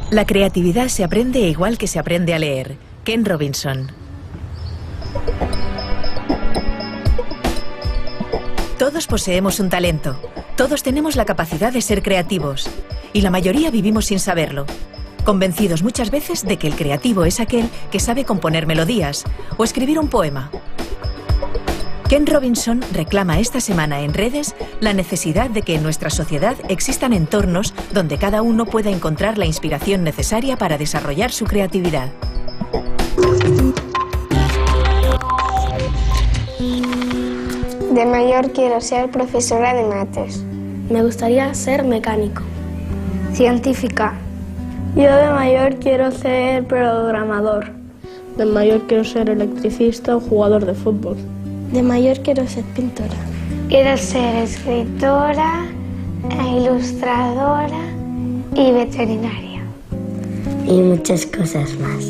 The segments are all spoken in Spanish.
La creatividad se aprende igual que se aprende a leer. Ken Robinson. Todos poseemos un talento. Todos tenemos la capacidad de ser creativos. Y la mayoría vivimos sin saberlo. Convencidos muchas veces de que el creativo es aquel que sabe componer melodías o escribir un poema. Ken Robinson reclama esta semana en redes la necesidad de que en nuestra sociedad existan entornos donde cada uno pueda encontrar la inspiración necesaria para desarrollar su creatividad. De mayor quiero ser profesora de mates. Me gustaría ser mecánico. Científica. Yo de mayor quiero ser programador. De mayor quiero ser electricista o jugador de fútbol. De mayor quiero ser pintora. Quiero ser escritora, ilustradora y veterinaria. Y muchas cosas más.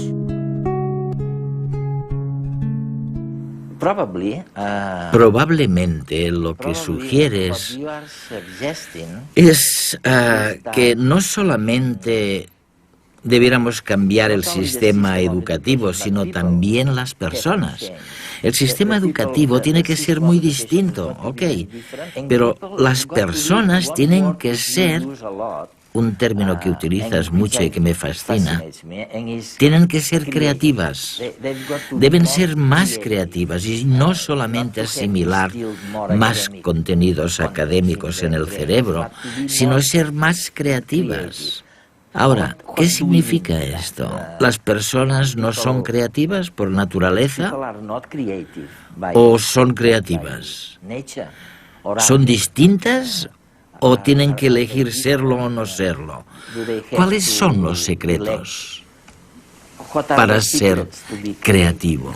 Probablemente lo que sugieres es que no solamente debiéramos cambiar el sistema educativo, sino también las personas. El sistema educativo tiene que ser muy distinto, ok, pero las personas tienen que ser, un término que utilizas mucho y que me fascina, tienen que ser creativas, deben ser más creativas y no solamente asimilar más contenidos académicos en el cerebro, sino ser más creativas. Ahora, ¿qué significa esto? ¿Las personas no son creativas por naturaleza? ¿O son creativas? ¿Son distintas o tienen que elegir serlo o no serlo? ¿Cuáles son los secretos para ser creativo?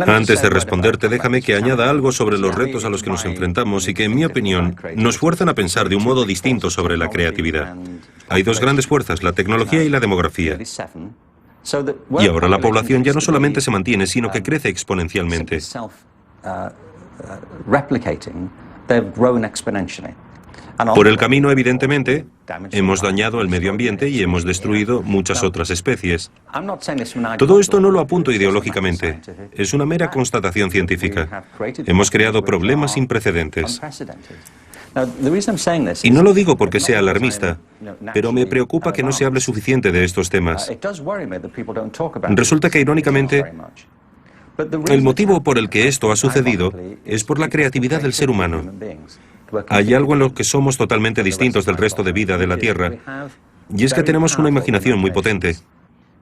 Antes de responderte, déjame que añada algo sobre los retos a los que nos enfrentamos y que, en mi opinión, nos fuerzan a pensar de un modo distinto sobre la creatividad. Hay dos grandes fuerzas, la tecnología y la demografía. Y ahora la población ya no solamente se mantiene, sino que crece exponencialmente. Por el camino, evidentemente, hemos dañado el medio ambiente y hemos destruido muchas otras especies. Todo esto no lo apunto ideológicamente, es una mera constatación científica. Hemos creado problemas sin precedentes. Y no lo digo porque sea alarmista, pero me preocupa que no se hable suficiente de estos temas. Resulta que, irónicamente, el motivo por el que esto ha sucedido es por la creatividad del ser humano. Hay algo en lo que somos totalmente distintos del resto de vida de la Tierra, y es que tenemos una imaginación muy potente.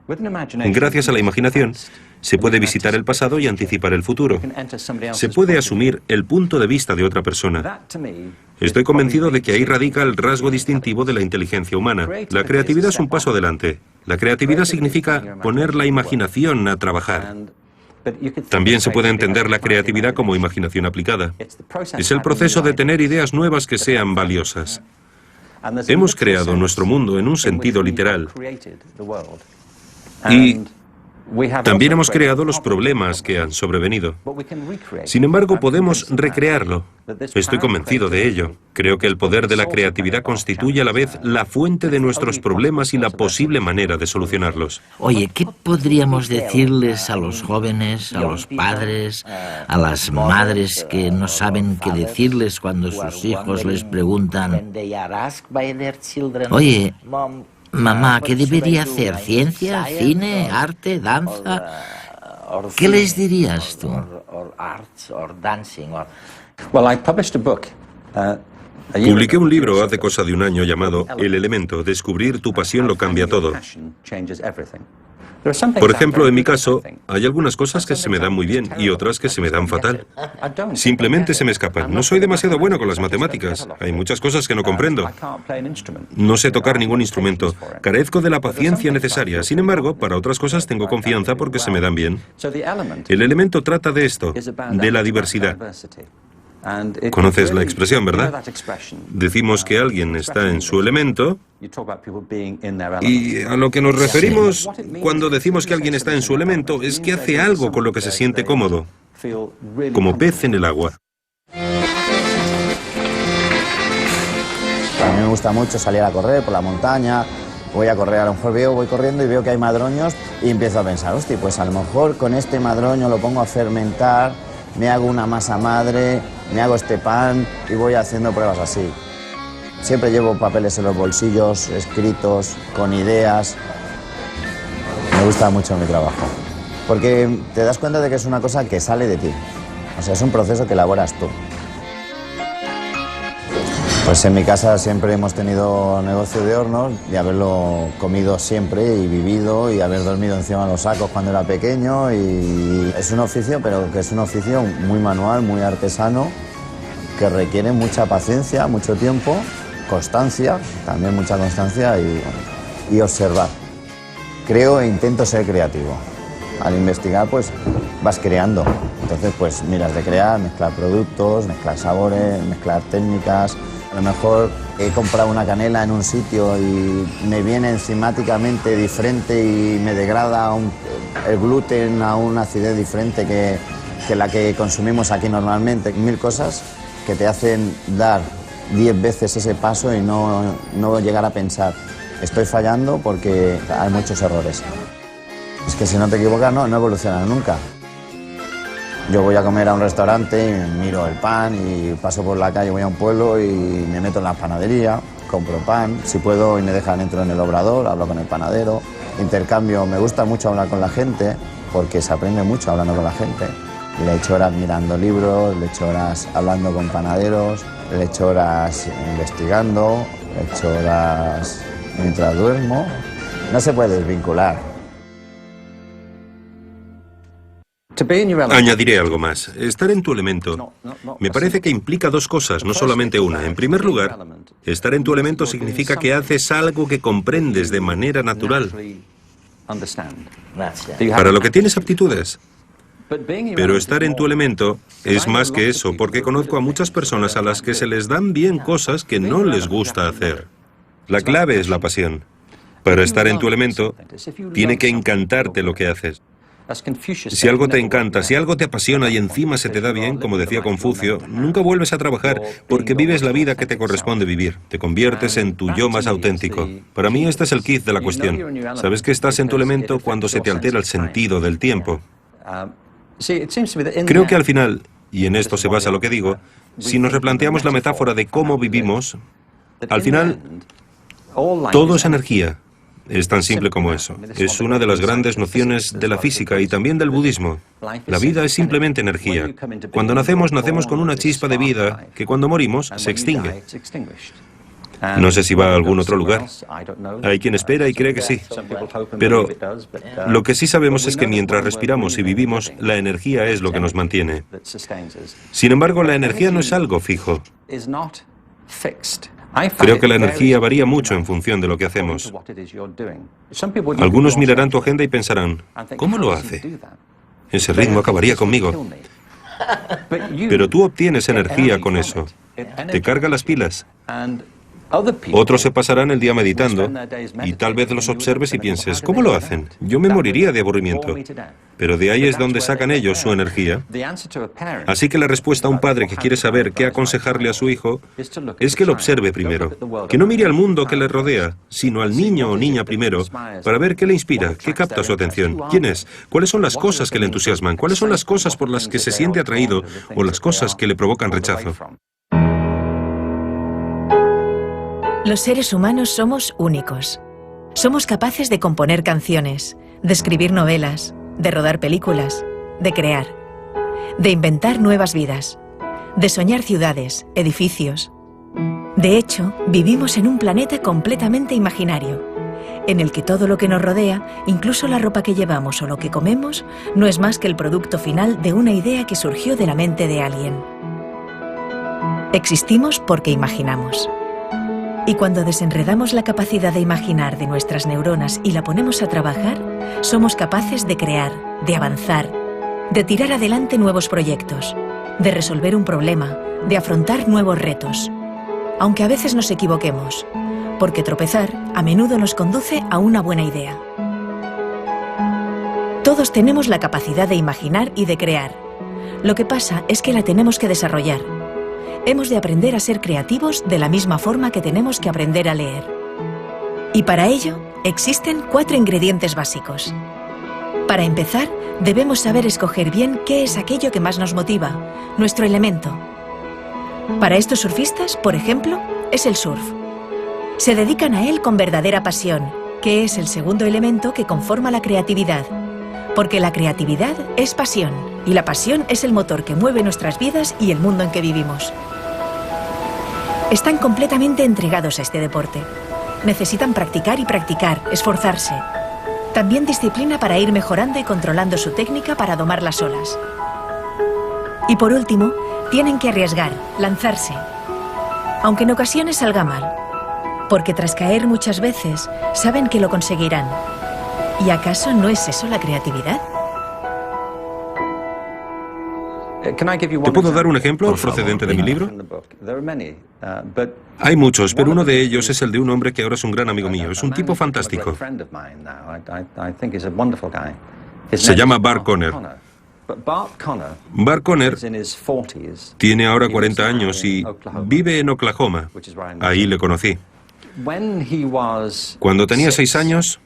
Gracias a la imaginación, se puede visitar el pasado y anticipar el futuro. Se puede asumir el punto de vista de otra persona. Estoy convencido de que ahí radica el rasgo distintivo de la inteligencia humana. La creatividad es un paso adelante. La creatividad significa poner la imaginación a trabajar. También se puede entender la creatividad como imaginación aplicada. Es el proceso de tener ideas nuevas que sean valiosas. Hemos creado nuestro mundo en un sentido literal. Y también hemos creado los problemas que han sobrevenido. Sin embargo, podemos recrearlo. Estoy convencido de ello. Creo que el poder de la creatividad constituye a la vez la fuente de nuestros problemas y la posible manera de solucionarlos. Oye, ¿qué podríamos decirles a los jóvenes, a los padres, a las madres que no saben qué decirles cuando sus hijos les preguntan: oye, mamá, ¿qué debería hacer? ¿Ciencia, cine, arte, danza? ¿Qué les dirías tú? Publiqué un libro hace cosa de un año llamado El Elemento, Descubrir tu pasión lo cambia todo. Por ejemplo, en mi caso, hay algunas cosas que se me dan muy bien y otras que se me dan fatal. Simplemente se me escapan. No soy demasiado bueno con las matemáticas. Hay muchas cosas que no comprendo. No sé tocar ningún instrumento. Carezco de la paciencia necesaria. Sin embargo, para otras cosas tengo confianza porque se me dan bien. El elemento trata de esto, de la diversidad. Conoces la expresión, ¿verdad? Decimos que alguien está en su elemento y a lo que nos referimos cuando decimos que alguien está en su elemento es que hace algo con lo que se siente cómodo, como pez en el agua. A mí me gusta mucho salir a correr por la montaña, voy a correr, a lo mejor voy corriendo y veo que hay madroños y empiezo a pensar, hostia, pues a lo mejor con este madroño lo pongo a fermentar, me hago una masa madre, me hago este pan y voy haciendo pruebas así. Siempre llevo papeles en los bolsillos, escritos, con ideas. Me gusta mucho mi trabajo, porque te das cuenta de que es una cosa que sale de ti. O sea, es un proceso que elaboras tú. Pues en mi casa siempre hemos tenido negocio de hornos, de haberlo comido siempre y vivido y haber dormido encima de los sacos cuando era pequeño. Y es un oficio, pero que es un oficio muy manual, muy artesano, que requiere mucha paciencia, mucho tiempo, constancia, también mucha constancia y observar. Creo e intento ser creativo. Al investigar, pues vas creando. Entonces, pues miras de crear, mezclar productos, mezclar sabores, mezclar técnicas. A lo mejor he comprado una canela en un sitio y me viene enzimáticamente diferente y me degrada el gluten a una acidez diferente que la que consumimos aquí normalmente. 1000 cosas que te hacen dar 10 veces ese paso y no llegar a pensar, estoy fallando porque hay muchos errores. Es que si no te equivocas, no evolucionas nunca. Yo voy a comer a un restaurante y miro el pan y paso por la calle, voy a un pueblo y me meto en la panadería, compro pan. Si puedo y me dejan, entro en el obrador, hablo con el panadero. Intercambio, me gusta mucho hablar con la gente porque se aprende mucho hablando con la gente. Le echo horas mirando libros, le echo horas hablando con panaderos, le echo horas investigando, le echo horas mientras duermo. No se puede desvincular. Añadiré algo más. Estar en tu elemento me parece que implica dos cosas, no solamente una. En primer lugar, estar en tu elemento significa que haces algo que comprendes de manera natural, para lo que tienes aptitudes. Pero estar en tu elemento es más que eso, porque conozco a muchas personas a las que se les dan bien cosas que no les gusta hacer. La clave es la pasión. Para estar en tu elemento, tiene que encantarte lo que haces. Si algo te encanta, si algo te apasiona y encima se te da bien, como decía Confucio, nunca vuelves a trabajar porque vives la vida que te corresponde vivir. Te conviertes en tu yo más auténtico. Para mí este es el kit de la cuestión. Sabes que estás en tu elemento cuando se te altera el sentido del tiempo. Creo que al final, y en esto se basa lo que digo, si nos replanteamos la metáfora de cómo vivimos, al final todo es energía. Es tan simple como eso. Es una de las grandes nociones de la física y también del budismo. La vida es simplemente energía. Cuando nacemos, nacemos con una chispa de vida que cuando morimos se extingue. No sé si va a algún otro lugar. Hay quien espera y cree que sí. Pero lo que sí sabemos es que mientras respiramos y vivimos, la energía es lo que nos mantiene. Sin embargo, la energía no es algo fijo. Creo que la energía varía mucho en función de lo que hacemos. Algunos mirarán tu agenda y pensarán, ¿cómo lo hace? Ese ritmo acabaría conmigo. Pero tú obtienes energía con eso. Te carga las pilas. Otros se pasarán el día meditando y tal vez los observes y pienses, ¿cómo lo hacen? Yo me moriría de aburrimiento. Pero de ahí es donde sacan ellos su energía. Así que la respuesta a un padre que quiere saber qué aconsejarle a su hijo es que lo observe primero. Que no mire al mundo que le rodea, sino al niño o niña primero, para ver qué le inspira, qué capta su atención, quién es, cuáles son las cosas que le entusiasman, cuáles son las cosas por las que se siente atraído o las cosas que le provocan rechazo. Los seres humanos somos únicos. Somos capaces de componer canciones, de escribir novelas, de rodar películas, de crear, de inventar nuevas vidas, de soñar ciudades, edificios. De hecho, vivimos en un planeta completamente imaginario. en el que todo lo que nos rodea, incluso la ropa que llevamos o lo que comemos, no es más que el producto final de una idea que surgió de la mente de alguien. Existimos porque imaginamos. Y cuando desenredamos la capacidad de imaginar de nuestras neuronas y la ponemos a trabajar, somos capaces de crear, de avanzar, de tirar adelante nuevos proyectos, de resolver un problema, de afrontar nuevos retos. Aunque a veces nos equivoquemos, porque tropezar a menudo nos conduce a una buena idea. Todos tenemos la capacidad de imaginar y de crear. Lo que pasa es que la tenemos que desarrollar. Hemos de aprender a ser creativos de la misma forma que tenemos que aprender a leer. Y para ello, existen 4 ingredientes básicos. Para empezar, debemos saber escoger bien qué es aquello que más nos motiva, nuestro elemento. Para estos surfistas, por ejemplo, es el surf. Se dedican a él con verdadera pasión, que es el segundo elemento que conforma la creatividad. Porque la creatividad es pasión, y la pasión es el motor que mueve nuestras vidas y el mundo en que vivimos. Están completamente entregados a este deporte. Necesitan practicar y practicar, esforzarse. También disciplina para ir mejorando y controlando su técnica para domar las olas. Y por último, tienen que arriesgar, lanzarse. Aunque en ocasiones salga mal. Porque tras caer muchas veces, saben que lo conseguirán. ¿Y acaso no es eso la creatividad? ¿Te puedo dar un ejemplo procedente de mi libro? Hay muchos, pero uno de ellos es el de un hombre que ahora es un gran amigo mío. Es un tipo fantástico. Se llama Bart Conner. Bart Conner tiene ahora 40 años y vive en Oklahoma. Ahí le conocí. Cuando tenía 6 años,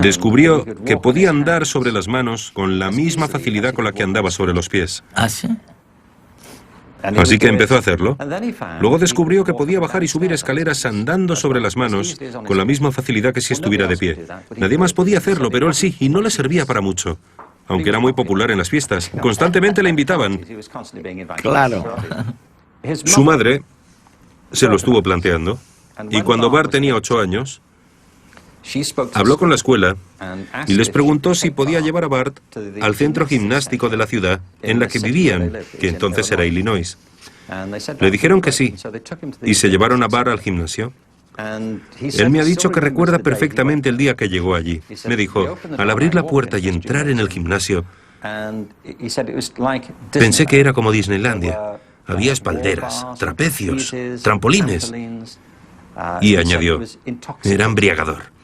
descubrió que podía andar sobre las manos con la misma facilidad con la que andaba sobre los pies. ¿Ah, sí? Así que empezó a hacerlo. Luego descubrió que podía bajar y subir escaleras andando sobre las manos con la misma facilidad que si estuviera de pie. Nadie más podía hacerlo, pero él sí, y no le servía para mucho. Aunque era muy popular en las fiestas. Constantemente le invitaban. Claro. Su madre se lo estuvo planteando. Y cuando Bart tenía 8 años, habló con la escuela y les preguntó si podía llevar a Bart al centro gimnástico de la ciudad en la que vivían, que entonces era Illinois. Le dijeron que sí, y se llevaron a Bart al gimnasio. Él me ha dicho que recuerda perfectamente el día que llegó allí. Me dijo, al abrir la puerta y entrar en el gimnasio, pensé que era como Disneylandia. Había espalderas, trapecios, trampolines. Y añadió, era embriagador.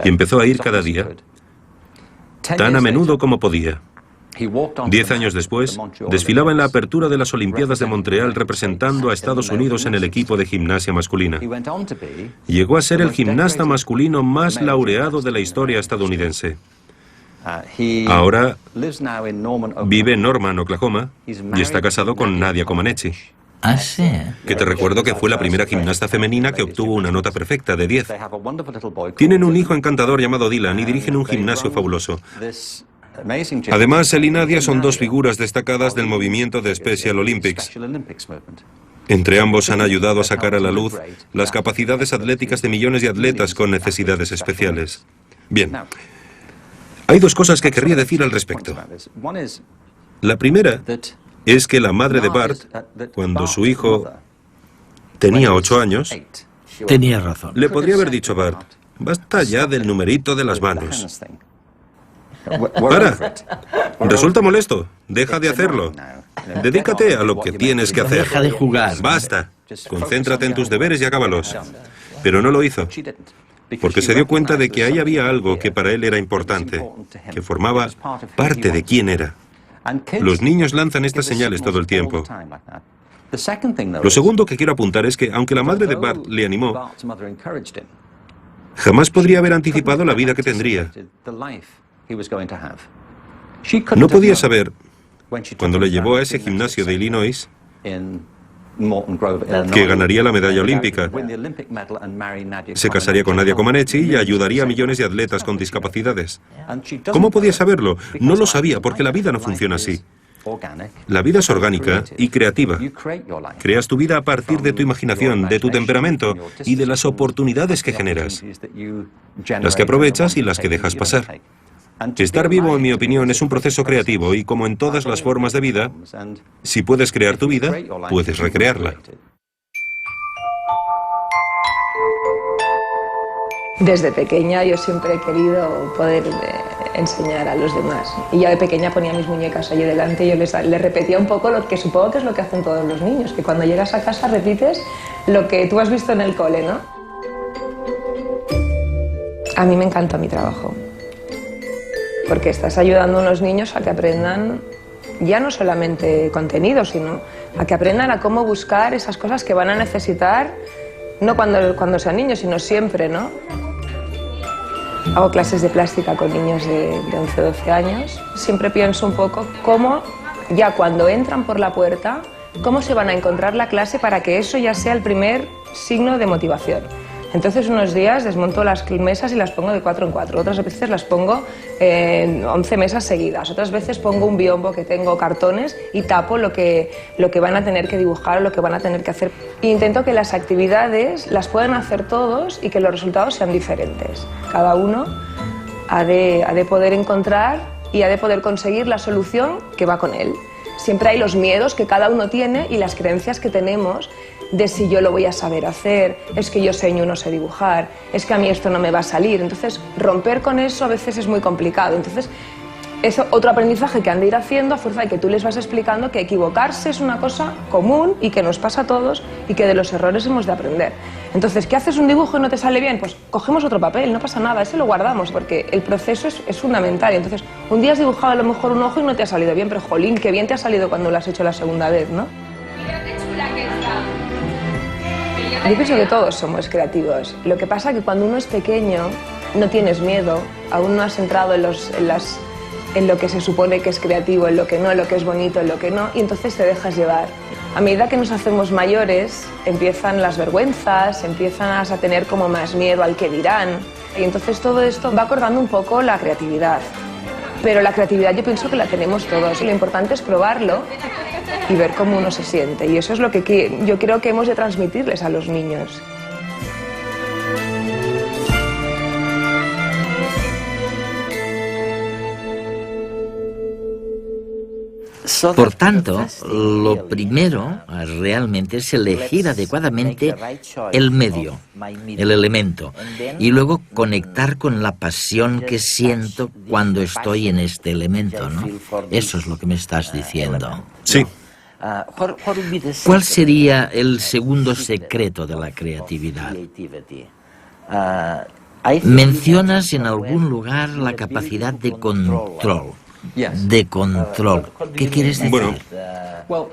Y empezó a ir cada día, tan a menudo como podía. 10 años después, desfilaba en la apertura de las Olimpiadas de Montreal representando a Estados Unidos en el equipo de gimnasia masculina. Llegó a ser el gimnasta masculino más laureado de la historia estadounidense. Ahora vive en Norman, Oklahoma, y está casado con Nadia Comaneci. ¿Ah, sí? Que te recuerdo que fue la primera gimnasta femenina que obtuvo una nota perfecta de 10. Tienen un hijo encantador llamado Dylan y dirigen un gimnasio fabuloso. Además, él y Nadia son 2 figuras destacadas del movimiento de Special Olympics. Entre ambos han ayudado a sacar a la luz las capacidades atléticas de millones de atletas con necesidades especiales. Bien, hay 2 cosas que querría decir al respecto. La primera es que la madre de Bart, cuando su hijo tenía 8 años, Tenía razón. le podría haber dicho a Bart, basta ya del numerito de las manos. Para, resulta molesto, deja de hacerlo. Dedícate a lo que tienes que hacer. Deja de jugar. Basta, concéntrate en tus deberes y acábalos. Pero no lo hizo, porque se dio cuenta de que ahí había algo que para él era importante, que formaba parte de quién era. Los niños lanzan estas señales todo el tiempo. Lo segundo que quiero apuntar es que, aunque la madre de Bart le animó, jamás podría haber anticipado la vida que tendría. No podía saber, cuando le llevó a ese gimnasio de Illinois, que ganaría la medalla olímpica, se casaría con Nadia Comaneci y ayudaría a millones de atletas con discapacidades. ¿Cómo podía saberlo? No lo sabía, porque la vida no funciona así. La vida es orgánica y creativa. Creas tu vida a partir de tu imaginación, de tu temperamento y de las oportunidades que generas, las que aprovechas y las que dejas pasar. Estar vivo, en mi opinión, es un proceso creativo y, como en todas las formas de vida, si puedes crear tu vida, puedes recrearla. Desde pequeña yo siempre he querido poder enseñar a los demás. Y ya de pequeña ponía mis muñecas allí delante y yo les repetía un poco lo que supongo que es lo que hacen todos los niños, que cuando llegas a casa repites lo que tú has visto en el cole, ¿no? A mí me encanta mi trabajo, porque estás ayudando a unos niños a que aprendan ya no solamente contenido, sino a que aprendan a cómo buscar esas cosas que van a necesitar, no cuando sean niños, sino siempre, ¿no? Hago clases de plástica con niños de 11 o 12 años. Siempre pienso un poco cómo, ya cuando entran por la puerta, cómo se van a encontrar la clase para que eso ya sea el primer signo de motivación. Entonces unos días desmonto las mesas y las pongo de 4 en 4, otras veces las pongo en 11 mesas seguidas, otras veces pongo un biombo que tengo cartones y tapo lo que van a tener que dibujar o lo que van a tener que hacer. E intento que las actividades las puedan hacer todos y que los resultados sean diferentes. Cada uno ha de poder encontrar y ha de poder conseguir la solución que va con él. Siempre hay los miedos que cada uno tiene y las creencias que tenemos de si yo lo voy a saber hacer, es que yo seño no sé dibujar, es que a mí esto no me va a salir. Entonces, romper con eso a veces es muy complicado. Entonces, es otro aprendizaje que han de ir haciendo a fuerza de que tú les vas explicando que equivocarse es una cosa común y que nos pasa a todos y que de los errores hemos de aprender. Entonces, ¿qué haces un dibujo y no te sale bien? Pues cogemos otro papel, no pasa nada, ese lo guardamos porque el proceso es fundamental. Y entonces, un día has dibujado a lo mejor un ojo y no te ha salido bien, pero jolín, qué bien te ha salido cuando lo has hecho la segunda vez, ¿no? Yo pienso que todos somos creativos. Lo que pasa es que cuando uno es pequeño no tienes miedo, aún no has entrado en lo que se supone que es creativo, en lo que no, en lo que es bonito, en lo que no, y entonces te dejas llevar. A medida que nos hacemos mayores, empiezan las vergüenzas, empiezas a tener como más miedo al que dirán, y entonces todo esto va cortando un poco la creatividad. Pero la creatividad yo pienso que la tenemos todos, y lo importante es probarlo y ver cómo uno se siente, y eso es lo que yo creo que hemos de transmitirles a los niños. Por tanto, lo primero realmente es elegir adecuadamente el medio, el elemento, y luego conectar con la pasión que siento cuando estoy en este elemento, ¿no? Eso es lo que me estás diciendo. Sí. ¿Cuál sería el segundo secreto de la creatividad? Mencionas en algún lugar la capacidad de control. De control. ¿Qué quieres decir? Bueno,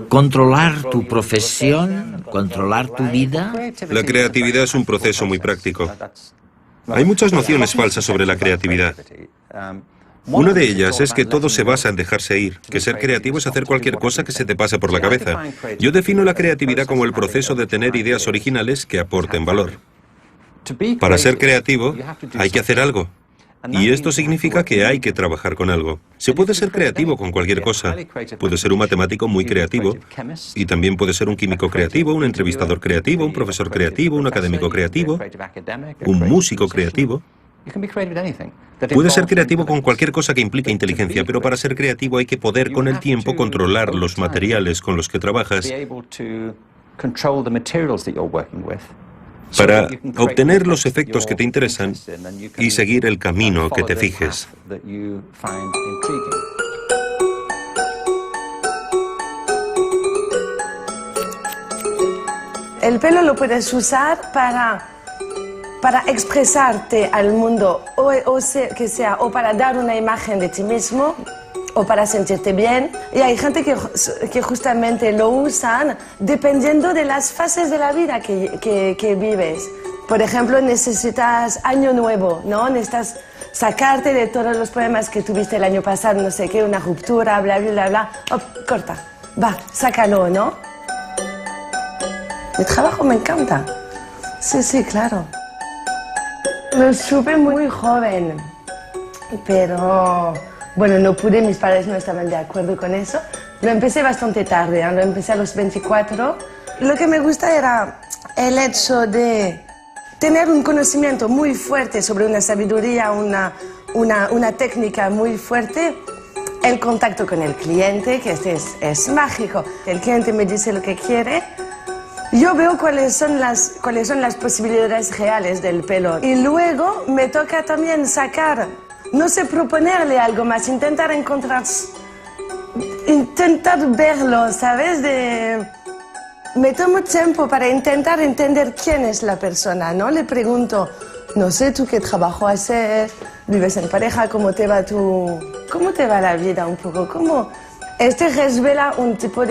¿controlar tu profesión? ¿Controlar tu vida? la creatividad es un proceso muy práctico. Hay muchas nociones falsas sobre la creatividad. Una de ellas es que todo se basa en dejarse ir, que ser creativo es hacer cualquier cosa que se te pase por la cabeza. Yo defino la creatividad como el proceso de tener ideas originales que aporten valor. Para ser creativo hay que hacer algo. Y esto significa que hay que trabajar con algo. Se puede ser creativo con cualquier cosa. Puede ser un matemático muy creativo y también puede ser un químico creativo, un entrevistador creativo, un profesor creativo, un académico creativo, un músico creativo. Puede ser creativo con cualquier cosa que implique inteligencia, pero para ser creativo hay que poder con el tiempo controlar los materiales con los que trabajas para obtener los efectos que te interesan y seguir el camino que te fijes. El pelo lo puedes usar para expresarte al mundo, o para dar una imagen de ti mismo, o para sentirte bien. Y hay gente que justamente lo usan dependiendo de las fases de la vida que vives. Por ejemplo, necesitas año nuevo, ¿no? Necesitas sacarte de todos los problemas que tuviste el año pasado, no sé qué, una ruptura, bla, bla, bla, bla. Oh, corta, va, sácalo, ¿no? Mi trabajo me encanta. Sí, sí, claro. Lo supe muy joven, pero Bueno, no pude, mis padres no estaban de acuerdo con eso. Lo empecé bastante tarde, lo empecé a los 24. Lo que me gusta era el hecho de tener un conocimiento muy fuerte sobre una sabiduría, una técnica muy fuerte. El contacto con el cliente, que es mágico. El cliente me dice lo que quiere. Yo veo cuáles son las posibilidades reales del pelo. Y luego me toca también sacar, no sé, proponerle algo más, intentar verlo, ¿sabes? Me tomo tiempo para intentar entender quién es la persona, ¿no? Le pregunto, no sé, ¿tú qué trabajo haces? ¿Vives en pareja? ¿Cómo te va la vida un poco? Revela un tipo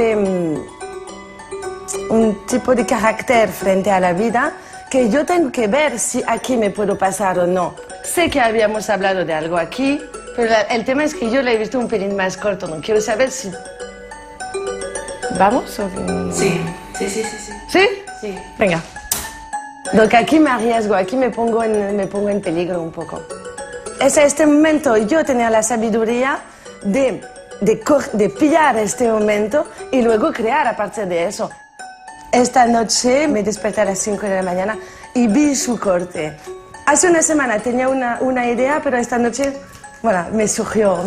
de carácter frente a la vida que yo tengo que ver si aquí me puedo pasar o no. Sé que habíamos hablado de algo aquí, pero el tema es que yo lo he visto un pelín más corto. No quiero saber si... ¿Vamos? Sí. ¿Sí? Sí. Venga. Donc aquí me arriesgo, aquí me pongo en peligro un poco. Es este momento yo tenía la sabiduría de pillar este momento y luego crear a partir de eso. Esta noche me desperté a las 5 de la mañana y vi su corte. Hace una semana tenía una idea, pero esta noche, bueno, me surgió.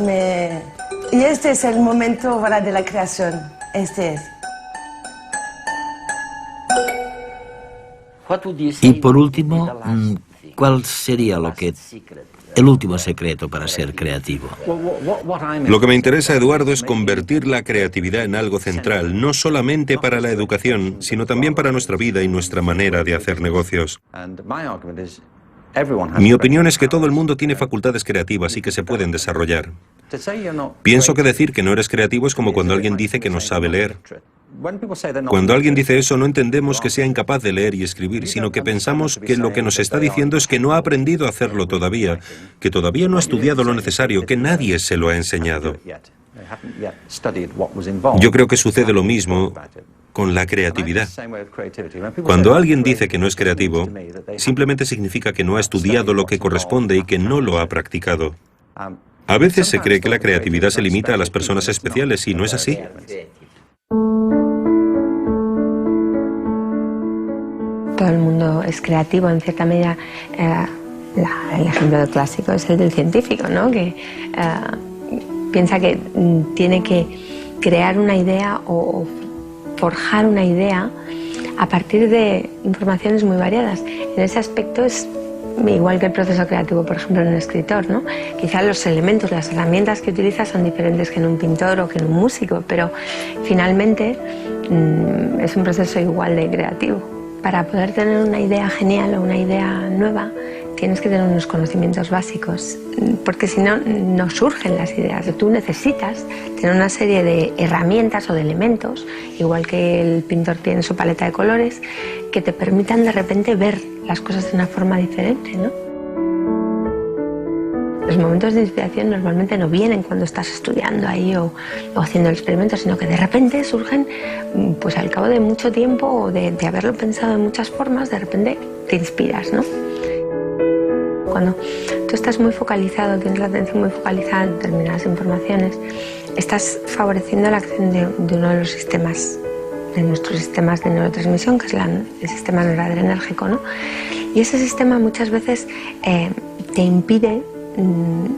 Y este es el momento, bueno, de la creación. Este es. Y por último, ¿cuál sería el último secreto para ser creativo? Lo que me interesa, Eduardo, es convertir la creatividad en algo central, no solamente para la educación, sino también para nuestra vida y nuestra manera de hacer negocios. Mi opinión es que todo el mundo tiene facultades creativas y que se pueden desarrollar. Pienso que decir que no eres creativo es como cuando alguien dice que no sabe leer. Cuando alguien dice eso, no entendemos que sea incapaz de leer y escribir, sino que pensamos que lo que nos está diciendo es que no ha aprendido a hacerlo todavía, que todavía no ha estudiado lo necesario, que nadie se lo ha enseñado. Yo creo que sucede lo mismo con la creatividad. Cuando alguien dice que no es creativo, simplemente significa que no ha estudiado lo que corresponde y que no lo ha practicado. A veces se cree que la creatividad se limita a las personas especiales y no es así. Todo el mundo es creativo, en cierta medida. El ejemplo clásico es el del científico, ¿no? Que piensa que tiene que crear una idea o forjar una idea a partir de informaciones muy variadas. En ese aspecto es igual que el proceso creativo, por ejemplo, en un escritor, ¿no? Quizás los elementos, las herramientas que utiliza son diferentes que en un pintor o que en un músico, pero finalmente es un proceso igual de creativo. Para poder tener una idea genial o una idea nueva, tienes que tener unos conocimientos básicos, porque si no, no surgen las ideas. Tú necesitas tener una serie de herramientas o de elementos, igual que el pintor tiene su paleta de colores, que te permitan de repente ver las cosas de una forma diferente, ¿no? Los momentos de inspiración normalmente no vienen cuando estás estudiando ahí o haciendo el experimento, sino que de repente surgen pues al cabo de mucho tiempo o de haberlo pensado de muchas formas, de repente te inspiras, ¿no? Cuando tú estás muy focalizado, tienes la atención muy focalizada en determinadas informaciones, estás favoreciendo la acción de uno de los sistemas, de nuestros sistemas de neurotransmisión, que es el sistema noradrenérgico, ¿no? Y ese sistema muchas veces te impide,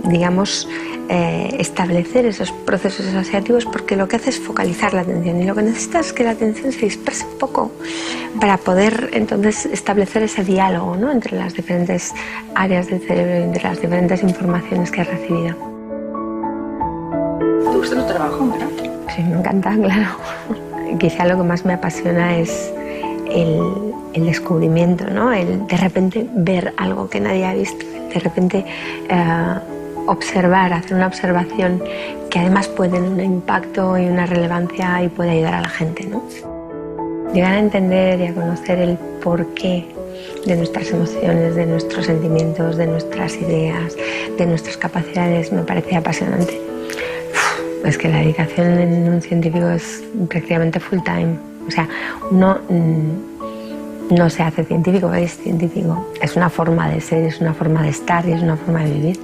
digamos, establecer esos procesos asociativos, porque lo que hace es focalizar la atención y lo que necesitas es que la atención se disperse un poco para poder entonces establecer ese diálogo, ¿no?, entre las diferentes áreas del cerebro y entre las diferentes informaciones que has recibido. ¿Te gusta tu trabajo, Mara? Sí, me encanta, claro. Quizá lo que más me apasiona es el descubrimiento, ¿no? El de repente ver algo que nadie ha visto, de repente observar, hacer una observación que además puede tener un impacto y una relevancia y puede ayudar a la gente, ¿no? Llegar a entender y a conocer el porqué de nuestras emociones, de nuestros sentimientos, de nuestras ideas, de nuestras capacidades, me parece apasionante. Es que la dedicación en un científico es prácticamente full time. O sea, uno no se hace científico, es científico. Es una forma de ser, es una forma de estar y es una forma de vivir.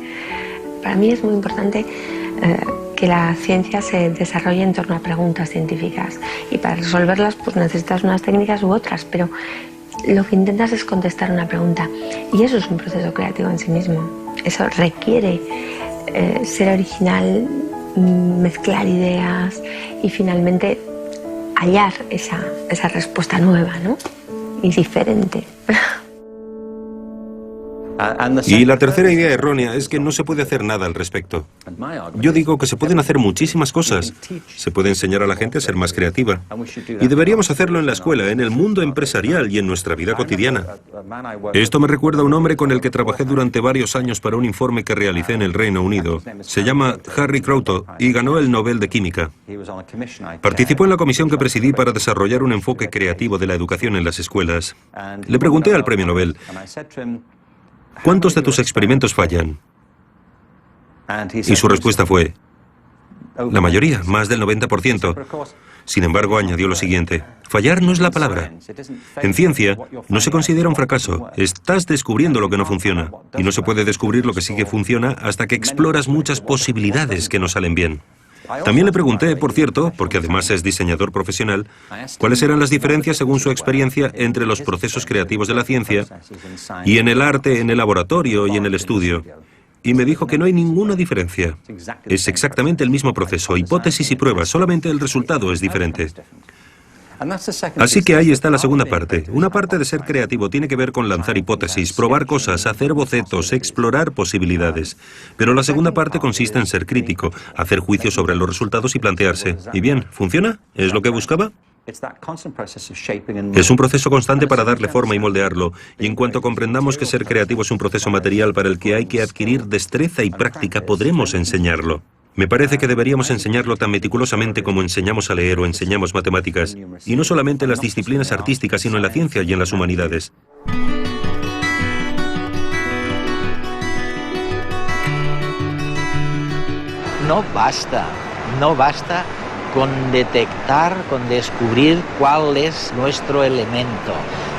Para mí es muy importante que la ciencia se desarrolle en torno a preguntas científicas y para resolverlas pues necesitas unas técnicas u otras, pero lo que intentas es contestar una pregunta y eso es un proceso creativo en sí mismo. Eso requiere ser original, mezclar ideas y finalmente hallar esa respuesta nueva, ¿no? Y diferente. Y la tercera idea errónea es que no se puede hacer nada al respecto. Yo digo que se pueden hacer muchísimas cosas. Se puede enseñar a la gente a ser más creativa. Y deberíamos hacerlo en la escuela, en el mundo empresarial y en nuestra vida cotidiana. Esto me recuerda a un hombre con el que trabajé durante varios años para un informe que realicé en el Reino Unido. Se llama Harry Kroto y ganó el Nobel de Química. Participó en la comisión que presidí para desarrollar un enfoque creativo de la educación en las escuelas. Le pregunté al premio Nobel: ¿cuántos de tus experimentos fallan? Y su respuesta fue: la mayoría, más del 90%. Sin embargo, añadió lo siguiente: fallar no es la palabra. En ciencia, no se considera un fracaso. Estás descubriendo lo que no funciona. Y no se puede descubrir lo que sí que funciona hasta que exploras muchas posibilidades que no salen bien. También le pregunté, por cierto, porque además es diseñador profesional, cuáles eran las diferencias según su experiencia entre los procesos creativos de la ciencia y en el arte, en el laboratorio y en el estudio. Y me dijo que no hay ninguna diferencia. Es exactamente el mismo proceso, hipótesis y pruebas, solamente el resultado es diferente. Así que ahí está la segunda parte. Una parte de ser creativo tiene que ver con lanzar hipótesis, probar cosas, hacer bocetos, explorar posibilidades. Pero la segunda parte consiste en ser crítico, hacer juicios sobre los resultados y plantearse: ¿y bien, funciona? ¿Es lo que buscaba? Es un proceso constante para darle forma y moldearlo. Y en cuanto comprendamos que ser creativo es un proceso material para el que hay que adquirir destreza y práctica, podremos enseñarlo. Me parece que deberíamos enseñarlo tan meticulosamente como enseñamos a leer o enseñamos matemáticas, y no solamente en las disciplinas artísticas, sino en la ciencia y en las humanidades. No basta con detectar, con descubrir cuál es nuestro elemento,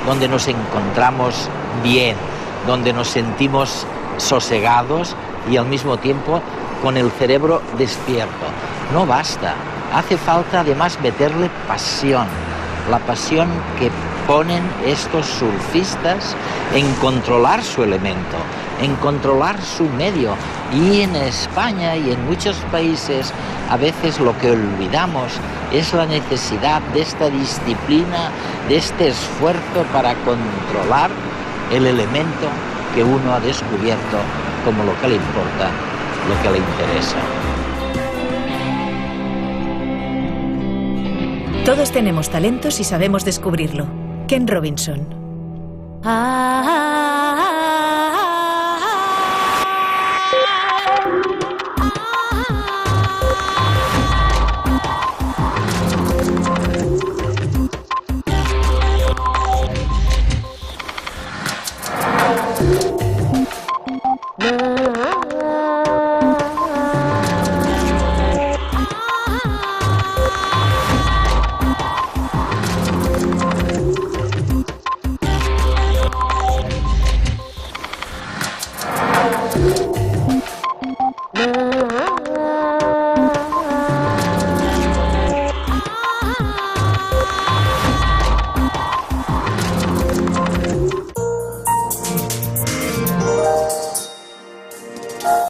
donde nos encontramos bien, donde nos sentimos sosegados y al mismo tiempo con el cerebro despierto. No basta. Hace falta además meterle pasión. La pasión que ponen estos surfistas en controlar su elemento, en controlar su medio. Y en España y en muchos países a veces lo que olvidamos es la necesidad de esta disciplina, de este esfuerzo para controlar el elemento que uno ha descubierto como lo que le importa, lo que le interesa. Todos tenemos talentos y sabemos descubrirlo. Ken Robinson.